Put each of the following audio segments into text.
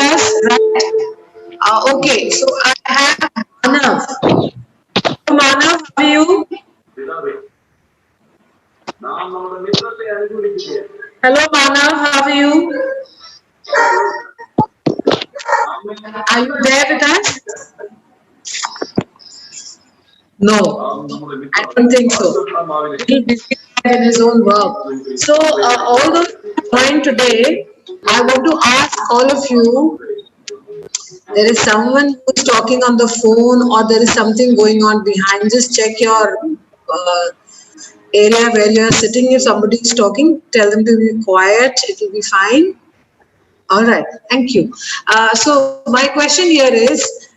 us, right? Okay, so I have Manav. So Manav, how are you? Hello Manav, how are you? Are you there with us? No, I don't think so. He'll be busy in his own work. So, all those who joined today, I want to ask all of you, there is someone who's talking on the phone or there is something going on behind. Just check your area where you are sitting. If somebody is talking, tell them to be quiet. It will be fine. All right. Thank you. So my question here is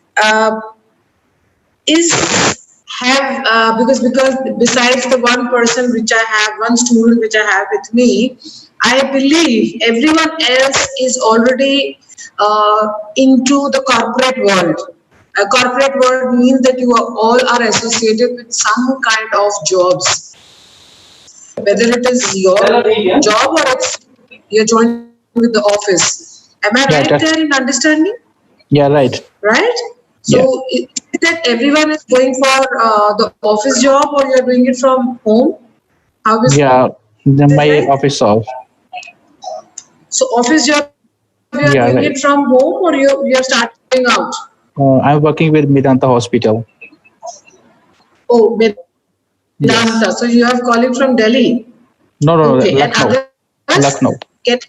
because besides the one person which I have, one student which I have with me, I believe everyone else is already into the corporate world. A corporate world means that you are all are associated with some kind of jobs, whether it is your job or it's you're joining with the office. Am I right Right. there in understanding? Yeah, right. Right? Yeah. So is it that everyone is going for the office job or you're doing it from home? How is Yeah. My it? office off. So office job you are doing it from Yeah, right. home or you're starting going out? I'm working with Medanta Hospital. Oh, Vedanta. So you Yes. have calling from Delhi. No, no, Okay. no, And Lucknow. others Lucknow. get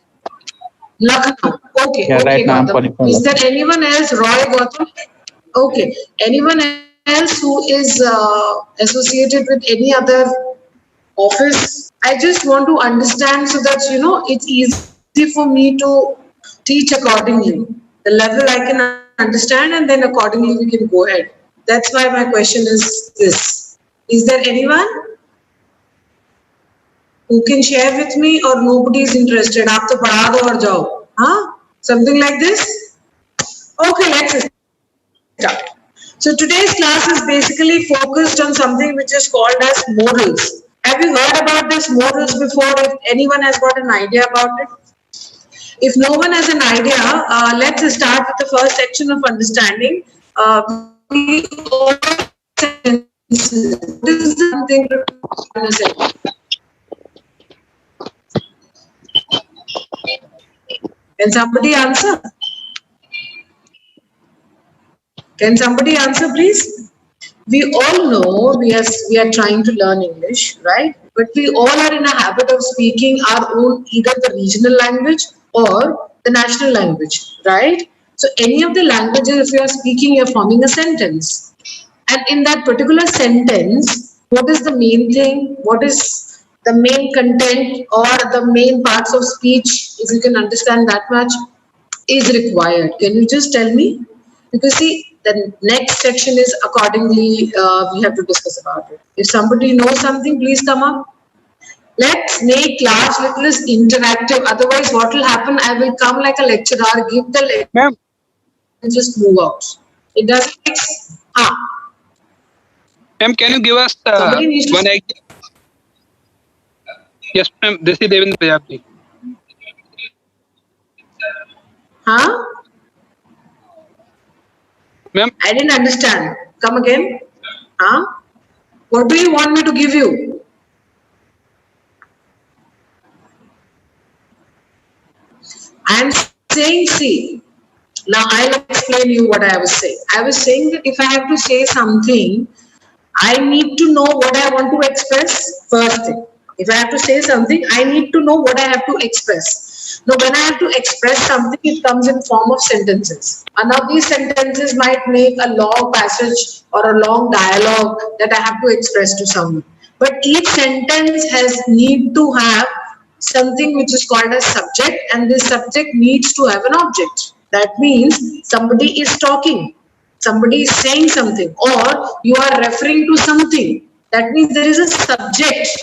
Lucknow. Okay, Yeah, okay, right now I'm Gautam. calling from Is there Lucknow. anyone else, Roy Gautam? Okay. Anyone else who is associated with any other office? I just want to understand so that it's easy for me to teach accordingly. The level I can understand, and then accordingly we can go ahead. That's why my question is this: is there anyone who can share with me, or nobody is interested? आप तो पढ़ा दो और जाओ, huh? Something like this. Okay, let's start. So today's class is basically focused on something which is called as morals. Have you heard about this morals before? If anyone has got an idea about it? If no one has an idea, let's start with the first section of understanding. We all have senses. What is the one thing to do in a sense? Can somebody answer? Can somebody answer, please? We all know we are trying to learn English, right? But we all are in a habit of speaking our own either the regional language or the national language, right? So any of the languages, if you are speaking, you're forming a sentence. And in that particular sentence, what is the main thing? What is the main content or the main parts of speech, if you can understand that much, is required? Can you just tell me? Because see, the next section is accordingly, we have to discuss about it. If somebody knows something, please come up. Let's make class little less interactive. Otherwise, what will happen? I will come like a lecturer, give the lecture, Ma'am, and just move out. It doesn't make ma'am, can you give us somebody needs one to. idea? Yes, ma'am. This is Devendra Prajapati. Huh? Ma'am, I didn't understand. Come again. Huh? What do you want me to give you? I am saying, see, now I'll explain you what I was saying. I was saying that if I have to say something, I need to know what I want to express first thing. If I have to say something, I need to know what I have to express. Now, when I have to express something, it comes in form of sentences. And now these sentences might make a long passage or a long dialogue that I have to express to someone. But each sentence has need to have something which is called as subject, and this subject needs to have an object. That means somebody is talking, somebody is saying something, or you are referring to something. That means there is a subject.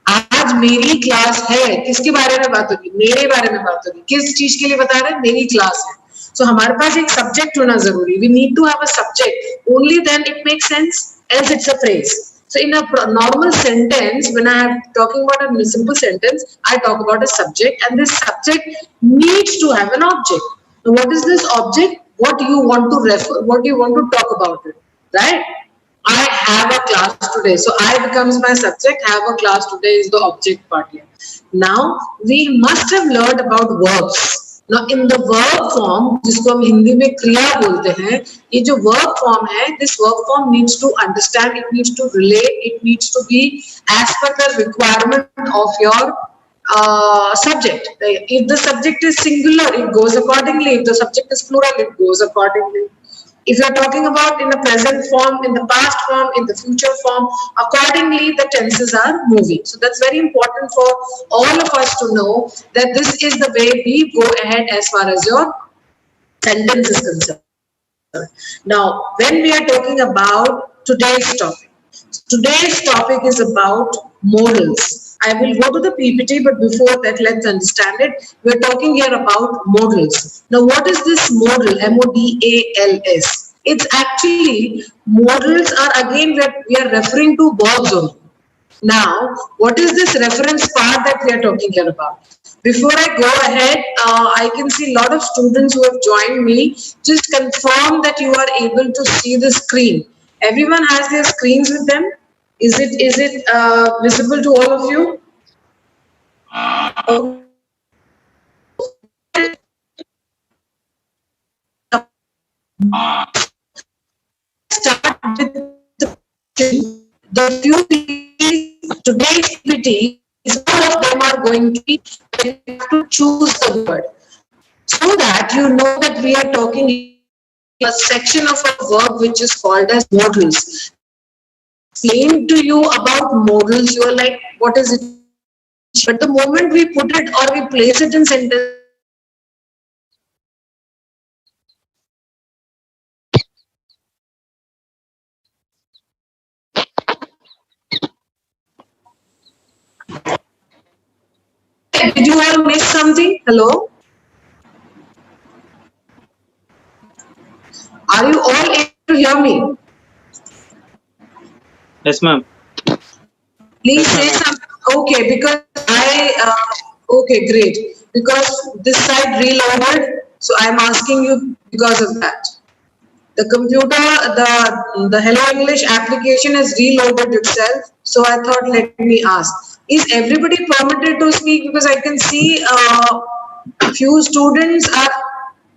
आज मेरी class है, किसके बारे में बात होगी? मेरे बारे में बात होगी. किस चीज के लिए बता रहे हैं? मेरी क्लास है. So हमारे पास एक सब्जेक्ट होना जरूरी. We need to have a subject. Only then it makes sense. Else it's a phrase. So in a normal sentence, when I am talking about a simple sentence, I talk about a subject, and this subject needs to have an object. Now, what is this object? What you want to refer, what you want to talk about it, right? I have a class today. So I becomes my subject, have a class today is the object part here. Now, we must have learned about verbs. Now, in the verb form, जिसको हम हिंदी में क्रिया बोलते हैं, ये जो verb form है, this verb form needs to understand, it needs to relate, it needs to be as per the requirement of your subject. If the subject is singular, it goes accordingly. If the subject is plural, it goes accordingly. If you are talking about in the present form, in the past form, in the future form, accordingly the tenses are moving. So that's very important for all of us to know that this is the way we go ahead as far as your sentence is concerned. Now, when we are talking about today's topic is about modals. I will go to the PPT, but before that, let's understand it. We're talking here about modals. Now, what is this modal? M-O-D-A-L-S. It's actually, modals are again, we are referring to verbs only. Now, what is this reference part that we are talking here about? Before I go ahead, I can see a lot of students who have joined me. Just confirm that you are able to see the screen. Everyone has their screens with them? Is it visible to all of you? Start with the few today's activity is all of them are going to be to choose the word, so that you know that we are talking a section of a verb which is called as modals. Explain to you about modals, you are like, what is it? But the moment we put it or we place it in sentence, did you all miss something? Hello? Are you all able to hear me? Yes, ma'am. Please say something. Okay, because okay, great. Because this side reloaded, so I'm asking you because of that. The computer, the Hello English application has reloaded itself, so I thought let me ask. Is everybody permitted to speak? Because I can see few students are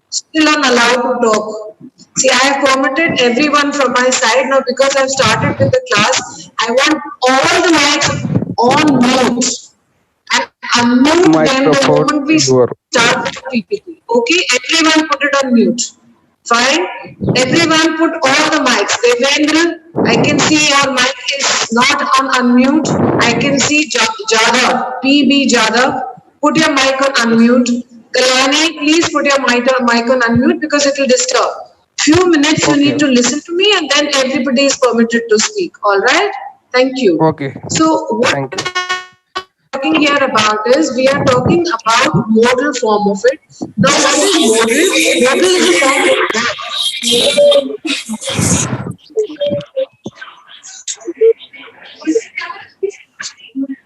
still not allowed to talk. See, I have permitted everyone from my side. Now, because I've started with the class, I want all the mics on mute and unmute them the moment we start the PPT. Okay, everyone put it on mute. Fine. Everyone put all the mics. Devendra, I can see your mic is not on unmute. I can see Jadav, PB Jadav. Put your mic on unmute. Kalyani, please put your mic on unmute because it will disturb. Few minutes you need to listen to me and then everybody is permitted to speak. All right? Thank you. Okay. So what we are talking here about is we are talking about modal form of it. Now what is modal? Modal is a form of that.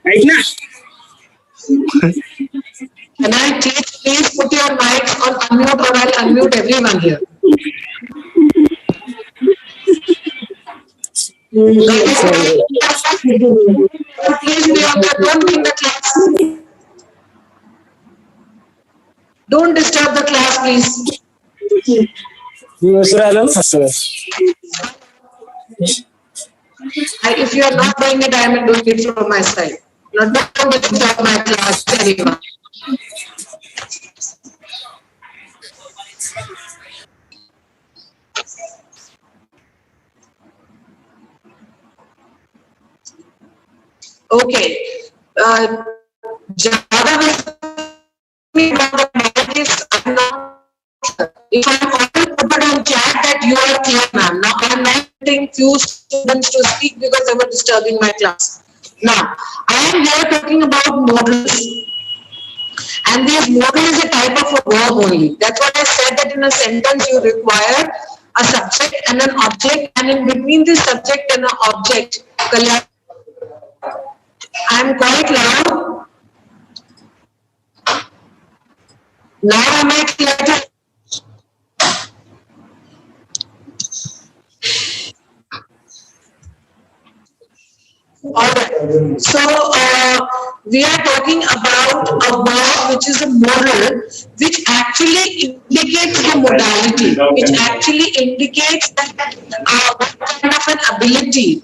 Right now. Can I please put your mics on unmute or I'll unmute everyone here. Please be on don't be in the class. Don't disturb the class, please. If you are not doing it, I am doing it from my side. Not don't disturb my class, anyone. Okay. Jada has me about the analytics. I'm not sure. If I'm already put it on chat that you are clear, ma'am. Now I'm letting few students to speak because they were disturbing my class. Now, I am here talking about modals. And this modal is a type of a verb only. That's why I said that in a sentence you require a subject and an object, and in between the subject and an object, I am quite loud. Now am I clear? So we are talking about a verb which is a modal, which actually indicates the modality, which actually indicates that what kind of an ability.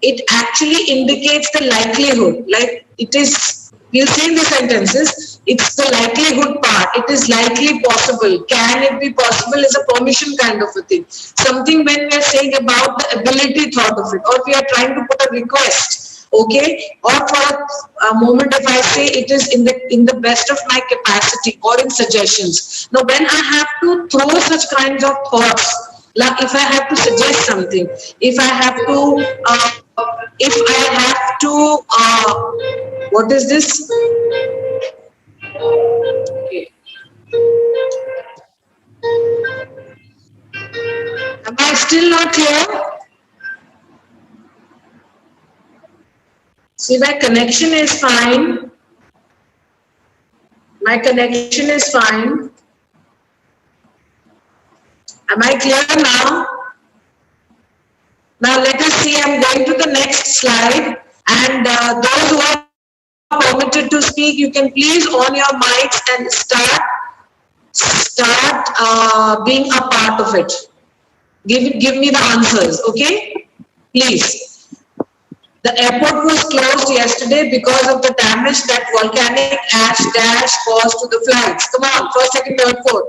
It actually indicates the likelihood. Like it is, we'll say in the sentences, it's the likelihood part. It is likely possible. Can it be possible is a permission kind of a thing. Something when we are saying about the ability thought of it, or we are trying to put a request, okay, or for a moment if I say it is in the best of my capacity, or in suggestions. Now when I have to throw such kinds of thoughts, like if I have to suggest something, if I have to what is this? Okay. Am I still not clear? See, my connection is fine. My connection is fine. Am I clear now? Now let us see, I'm going to the next slide, and those who are permitted to speak, you can please on your mics and start being a part of it. Give me the answers, okay? Please. The airport was closed yesterday because of the damage that volcanic ash dash caused to the flights. Come on, first, second, third, fourth.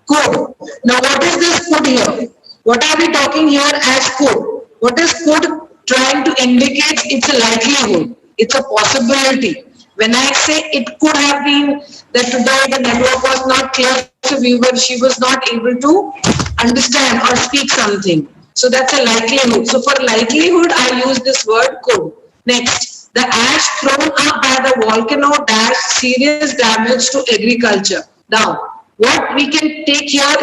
Could. Now what is this could here? What are we talking here as could? What is could trying to indicate? It's a likelihood. It's a possibility. When I say it could have been that today the network was not clear to viewer, she was not able to understand or speak something. So that's a likelihood. So for likelihood, I use this word could. Next, the ash thrown up by the volcano dash serious damage to agriculture. Now, what we can take here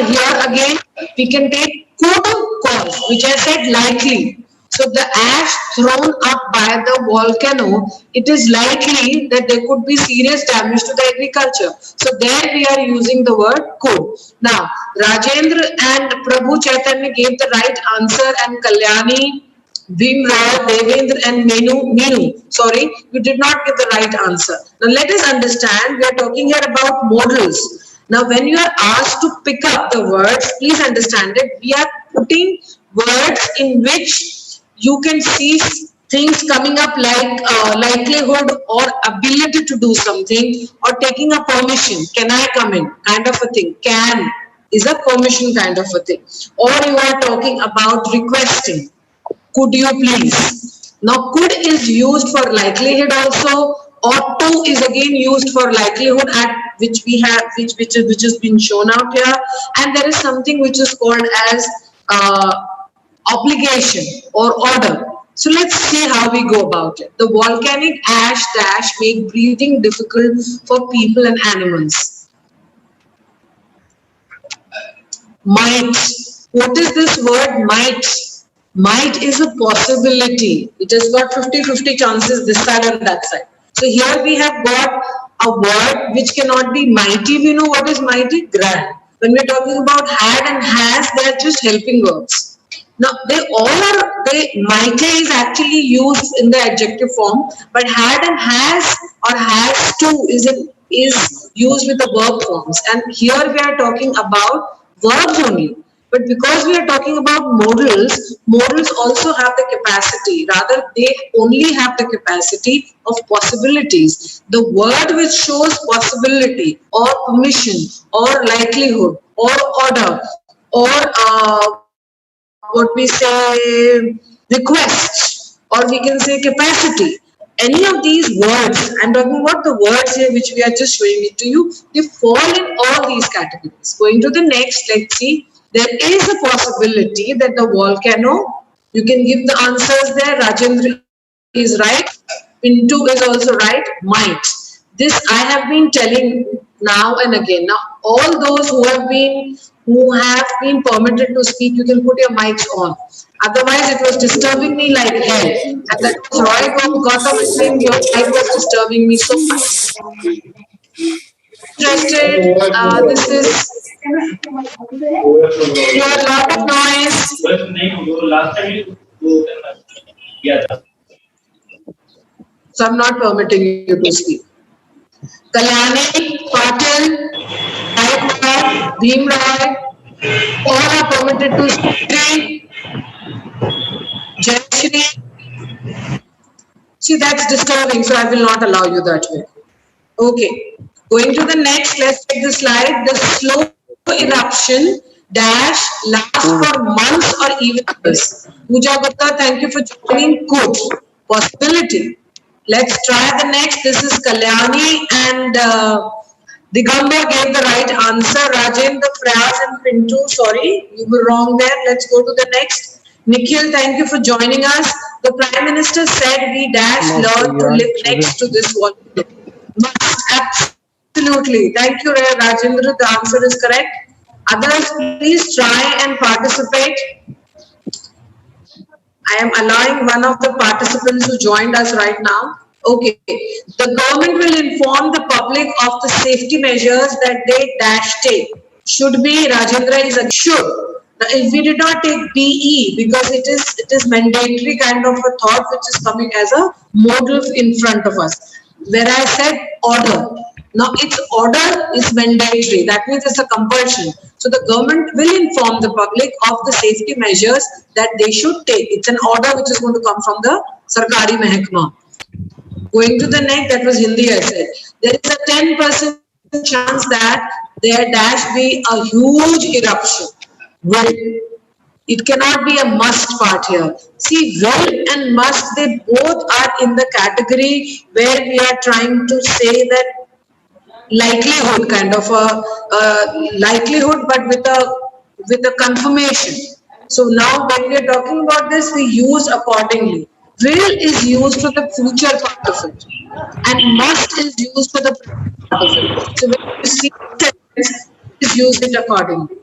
again, we can take could cause, which I said likely. So the ash thrown up by the volcano, it is likely that there could be serious damage to the agriculture. So there we are using the word could. Now, Rajendra and Prabhu Chaitanya gave the right answer, and Kalyani, Bhim Rao, Devendra and Meenu. Sorry, you did not give the right answer. Now let us understand, we are talking here about modals. Now when you are asked to pick up the words, please understand that we are putting words in which you can see things coming up like likelihood or ability to do something, or taking a permission. Can I come in? Kind of a thing. Can is a permission kind of a thing. Or you are talking about requesting. Could you please? Now could is used for likelihood also, or to is again used for likelihood, at which we have which has been shown out here, and there is something which is called as obligation or order. So let's see how we go about it. The volcanic ash dash make breathing difficult for people and animals. Might. What is this word might? Might is a possibility. It has got 50-50 chances this side and that side. So here we have got a word which cannot be mighty. We know what is mighty? Grand. When we're talking about had and has, they are just helping verbs. Now, mighty is actually used in the adjective form, but had and has or has to is used with the verb forms. And here we are talking about verbs only. But because we are talking about modals also have the capacity, rather they only have the capacity of possibilities. The word which shows possibility or permission or likelihood or order or what we say requests, or we can say capacity. Any of these words, I'm talking about the words here which we are just showing it to you, they fall in all these categories. Going to the next, let's see. There is a possibility that the volcano, you can give the answers there. Rajendra is right. Pintu is also right. Might. This I have been telling now and again. Now, all those who have been permitted to speak, you can put your mics on. Otherwise, it was disturbing me like hell. And that was Roy Gautam was saying your mic was disturbing me so much. Interested? This is a lot of noise. So I'm not permitting you to speak. Kalyani, Patil, Gaikwad, Bhim Roy, all are permitted to speak. Jayashri. See, that's disturbing, so I will not allow you that way. Okay. Going to the next, let's take the slide. The slow eruption dash lasts for months or even years. Pooja Gupta, thank you for joining. Good. Possibility. Let's try the next. This is Kalyani and Digambar gave the right answer. Rajendra, Fraz and Pintu, sorry, you were wrong there. Let's go to the next. Nikhil, thank you for joining us. The Prime Minister said we dash learn to live next to this wall. Must, absolutely. Thank you, Rajendra. The answer is correct. Others, please try and participate. I am allowing one of the participants who joined us right now. Okay. The government will inform the public of the safety measures that they dash take. Should be, Rajendra is a should. Now, if we did not take BE, because it is mandatory kind of a thought which is coming as a model in front of us. Where I said order. Now its order is mandatory. That means it's a compulsion. So the government will inform the public of the safety measures that they should take. It's an order which is going to come from the Sarkari Mehkama. Going to the next, that was Hindi I said. There is a 10% chance that there dash be a huge eruption. Well, it cannot be a must part here. See, will and must, they both are in the category where we are trying to say that likelihood, kind of a likelihood, but with a confirmation. So now when we are talking about this, we use accordingly. Will is used for the future part of it, and must is used for the present part of it. So when you see sentence, is use it accordingly.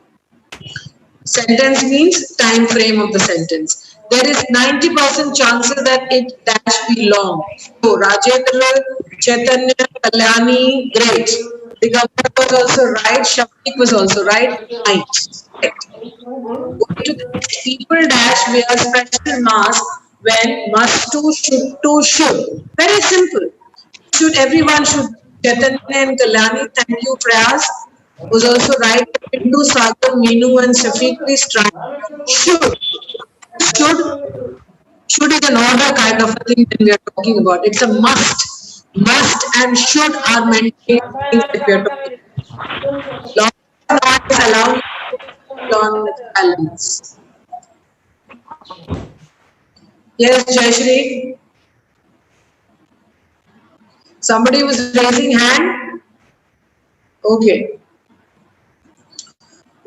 Sentence means time frame of the sentence. There is 90% chances that it dash be long. So Rajendra, Chaitanya, Kalyani, great. Digambar was also right. Shafiq was also right. Right. Going to the next, people dash wear special mask when must to, should. Very simple. Should, everyone should. Chaitanya and Kalyani, thank you. Prayas was also right. Pindu, Sagar, Meenu and Shafiq, please try. Should is an order kind of a thing that we are talking about. It's a must. Must and should are maintained things that we are talking about. Long is allowed on balance. Yes, Jayashri. Somebody was raising hand. Okay.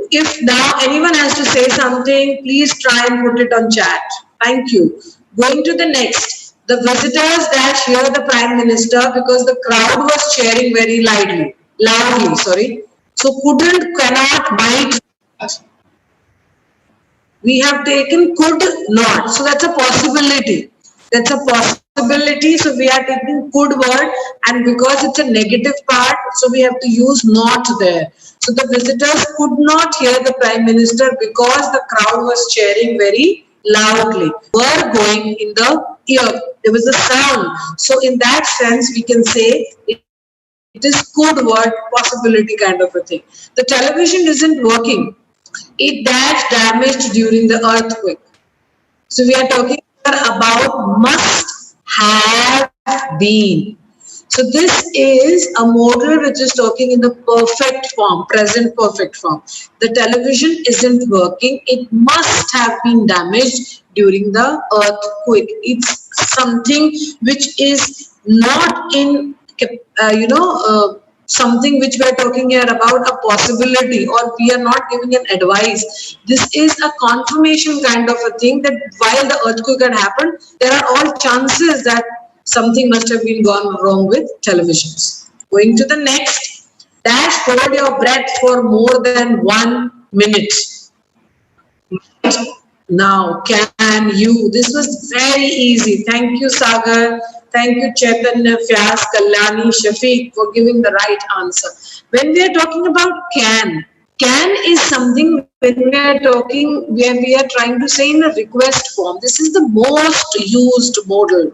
If now anyone has to say something, please try and put it on chat. Thank you. Going to the next. The visitors dash hear the Prime Minister because the crowd was cheering very loudly, sorry. So cannot, might. We have taken could not. So that's a possibility. That's a possibility. So we are taking could word, and because it's a negative part, so we have to use not there. So the visitors could not hear the Prime Minister because the crowd was cheering very loudly. Were going in the ear. There was a sound. So in that sense, we can say it is could word, possibility kind of a thing. The television isn't working. It dash damaged during the earthquake. So we are talking about must have been. So this is a modal which is talking in the perfect form, present perfect form. The television isn't working. It must have been damaged during the earthquake. It's something which is not in, something which we are talking here about a possibility, or we are not giving an advice. This is a confirmation kind of a thing that while the earthquake had happened, there are all chances that something must have been gone wrong with televisions. Going to the next, dash hold your breath for more than 1 minute. Now, can you? This was very easy. Thank you, Sagar. Thank you, Chaitanya, Fyas, Kalyani, Shafiq for giving the right answer. When we are talking about can is something when we are talking, where we are trying to say in a request form. This is the most used modal.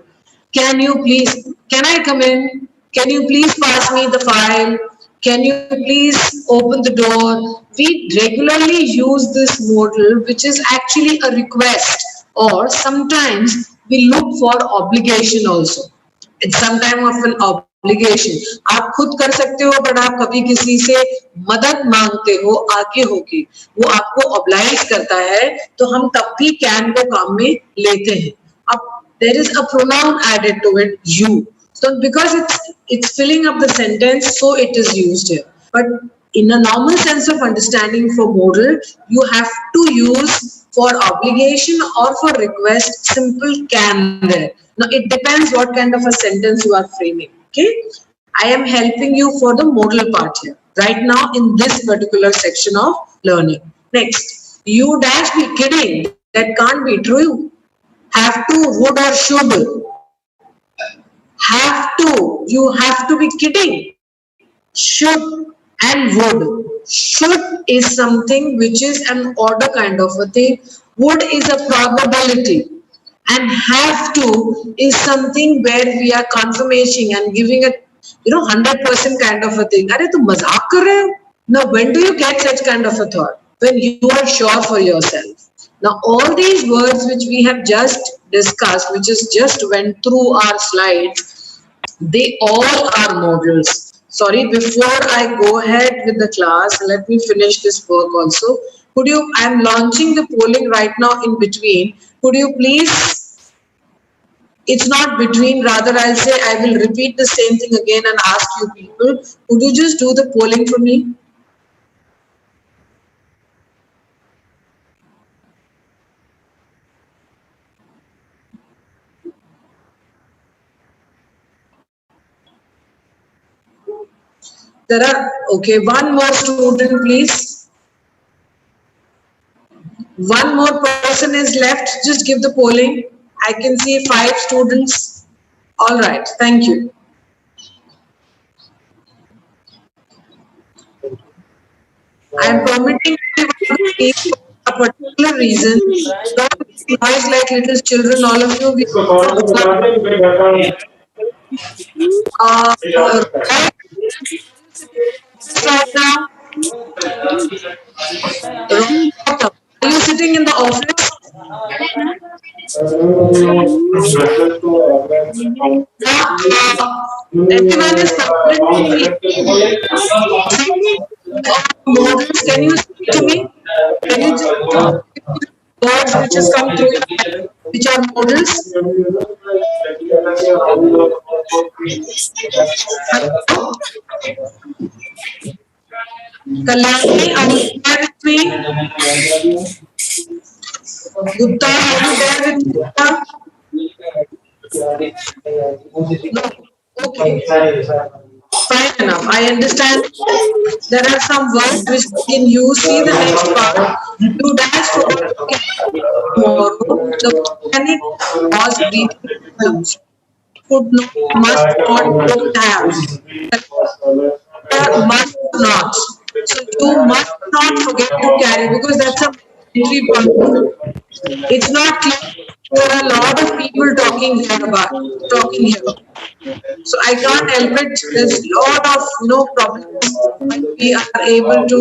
Can I come in? Can you please pass me the file? Can you please open the door? We regularly use this modal, which is actually a request, or sometimes we look for obligation also. It's some time of an obligation. आप खुद कर सकते हो, but आप कभी किसी से मदद मांगते हो आगे होके, वो आपको oblige करता है, तो हम तब भी can को काम में लेते हैं. अब there is a pronoun added to it, you. So because it's filling up the sentence, so it is used here. But in a normal sense of understanding for modal, you have to use for obligation or for request simple can there. Now it depends what kind of a sentence you are framing. Okay, I am helping you for the modal part here right now in this particular section of learning. Next, you dash be kidding. That can't be true. Have to, would or should. Have to, you have to be kidding. Should and would. Should is something which is an order kind of a thing. Would is a probability. And have to is something where we are confirmation and giving a 100% kind of a thing. Are tu mazak kar rahe ho? Now when do you get such kind of a thought? When you are sure for yourself. Now all these words which we have just discussed, which is just went through our slides, they all are modals. Sorry, before I go ahead with the class, let me finish this work also. Could you, I'm launching the polling right now in between. Could you please, it's not between, rather I'll say I will repeat the same thing again and ask you people. Could you just do the polling for me? There are, okay, one more student, please. One more person is left. Just give the polling. I can see 5 students. All right, thank you. I am permitting everyone to speak for a particular reason. Don't noise like little children, all of you. Right now, are you sitting in the office? Everyone is models. Can you speak to me? Can you just words which has come through, which are models? Kalyani, are you there with me? Gupta, are you there with me? No. Okay. Fine enough. I understand. There are some words which we can use. See the next part. You dash for tomorrow. The mechanic was breathing. Could not, must not, could have. Must not. So you must not forget to carry, because that's a entry point. It's not clear. There are a lot of people talking here. So I can't help it. There's a lot of problems, but we are able to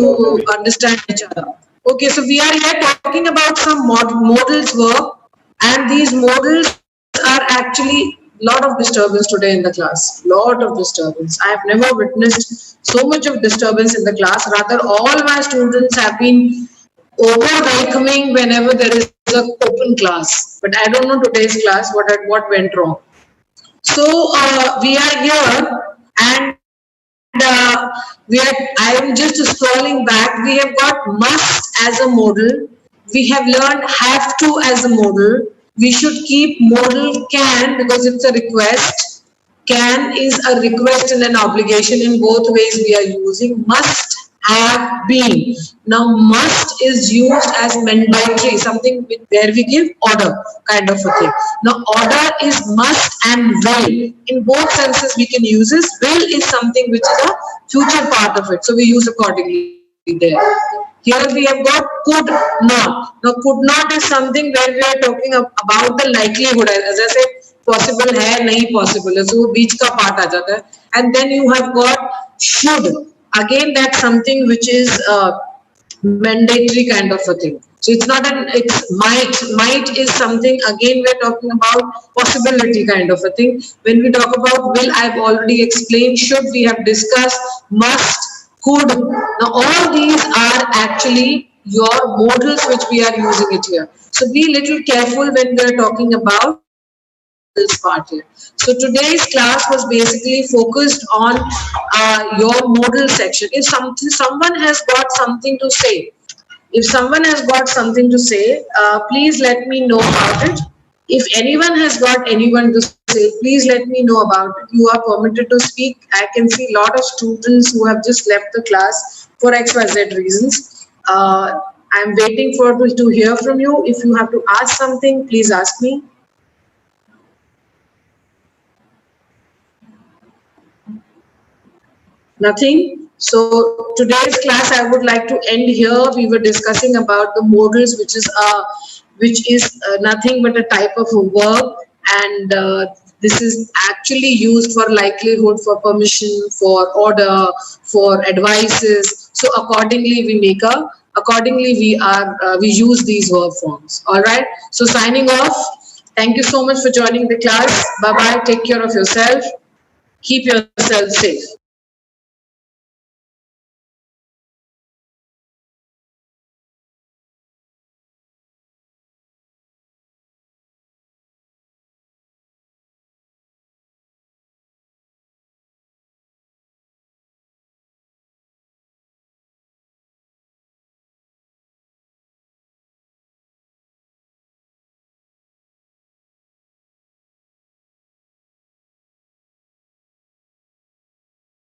understand each other. Okay, so we are here talking about some modals work, and these modals are actually lot of disturbance today in the class. Lot of disturbance. I have never witnessed so much of disturbance in the class. Rather, all my students have been over welcoming whenever there is an open class. But I don't know today's class what went wrong. So we are here, and I am just scrolling back. We have got must as a modal. We have learned have to as a modal. We should keep modal can, because it's a request. Can is a request and an obligation. In both ways we are using. Must have been. Now must is used as mandatory, something where we give order kind of a thing. Now order is must and will. In both senses we can use this. Will is something which is a future part of it. So we use accordingly there. Here we have got could not. Now could not is something where we are talking about the likelihood. As I said, possible है नहीं possible है, so वो बीच का part आ जाता है. And then you have got should. Again, that's something which is mandatory kind of a thing. So it's not it's might. Might is something, again, we're talking about possibility kind of a thing. When we talk about will, I've already explained. Should, we have discussed. Must, could. Now all these are actually your modals which we are using it here. So be little careful when we are talking about this part here. So today's class was basically focused on your modal section. If someone has got something to say, please let me know about it. If anyone has got anyone to say, please let me know about it. You are permitted to speak. I can see a lot of students who have just left the class for XYZ reasons. I'm waiting to hear from you. If you have to ask something, please ask me. Nothing. So today's class I would like to end here. We were discussing about the modals, which is nothing but a type of a verb, and this is actually used for likelihood, for permission, for order, for advices. So accordingly we use these verb forms. All right. So signing off. Thank you so much for joining the class. Bye bye. Take care of yourself. Keep yourself safe.